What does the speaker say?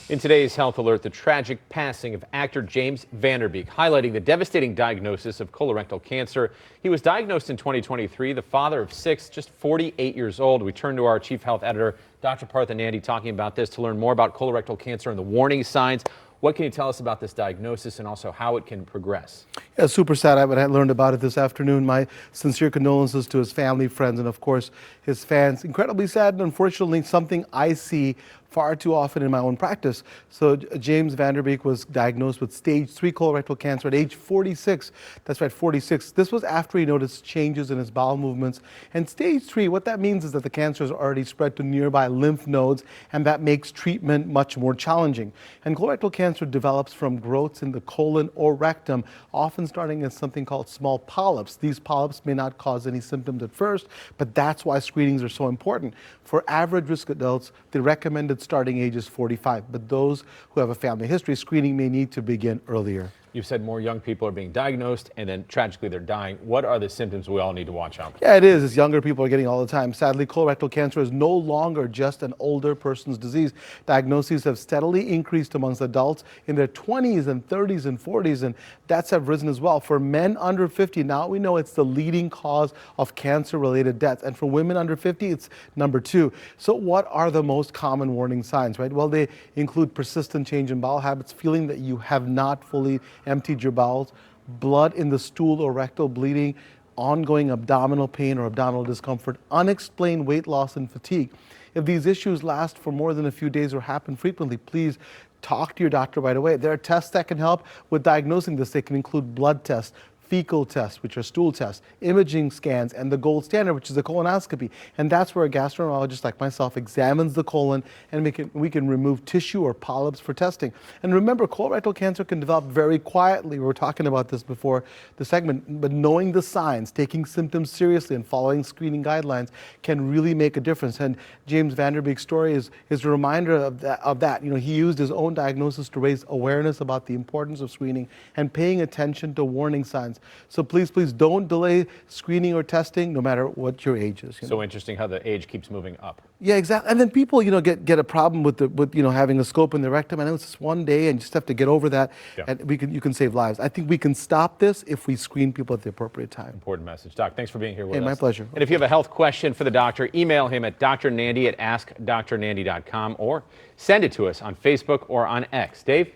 In today's Health Alert, the tragic passing of actor James Van Der Beek, highlighting the devastating diagnosis of colorectal cancer. He was diagnosed in 2023, the father of 6, just 48 years old. We turn to our chief health editor, Dr. Nandi, talking about this to learn more about colorectal cancer and the warning signs. What can you tell us about this diagnosis and also how it can progress? Yeah, super sad. I learned about it this afternoon. My sincere condolences to his family, friends, and of course his fans. Incredibly sad and unfortunately something I see far too often in my own practice. So James Van Der Beek was diagnosed with stage 3 colorectal cancer at age 46. That's right, 46. This was after he noticed changes in his bowel movements. And stage 3, what that means is that the cancer has already spread to nearby lymph nodes, and that makes treatment much more challenging. And colorectal cancer develops from growths in the colon or rectum, often starting as something called small polyps. These polyps may not cause any symptoms at first, but that's why screenings are so important. For average risk adults, the recommended starting age is 45, but those who have a family history, screening may need to begin earlier. You've said more young people are being diagnosed and then tragically they're dying. What are the symptoms we all need to watch out for? Yeah, it is. It's younger people are getting all the time. Sadly, colorectal cancer is no longer just an older person's disease. Diagnoses have steadily increased amongst adults in their 20s and 30s and 40s, and deaths have risen as well. For men under 50, now we know it's the leading cause of cancer-related deaths. And for women under 50, it's number 2. So what are the most common warning signs, right? Well, they include persistent change in bowel habits, feeling that you have not fully emptied your bowels, blood in the stool or rectal bleeding, ongoing abdominal pain or abdominal discomfort, unexplained weight loss and fatigue. If these issues last for more than a few days or happen frequently, please talk to your doctor right away. There are tests that can help with diagnosing this. They can include blood tests, fecal tests, which are stool tests, imaging scans, and the gold standard, which is a colonoscopy. And that's where a gastroenterologist like myself examines the colon, and we can remove tissue or polyps for testing. And remember, colorectal cancer can develop very quietly. We were talking about this before the segment, but knowing the signs, taking symptoms seriously, and following screening guidelines can really make a difference. And James Van Der Beek's story is a reminder of that. You know, he used his own diagnosis to raise awareness about the importance of screening and paying attention to warning signs. So please don't delay screening or testing, no matter what your age is. So interesting how the age keeps moving up. Yeah, exactly. And then people, get a problem with having a scope in the rectum. I know it's just one day, and you just have to get over that. Yeah. And you can save lives. I think we can stop this if we screen people at the appropriate time. Important message, Doc. Thanks for being here with us. My pleasure. And if you have a health question for the doctor, email him at drnandi@askdrnandi.com or send it to us on Facebook or on X. Dave.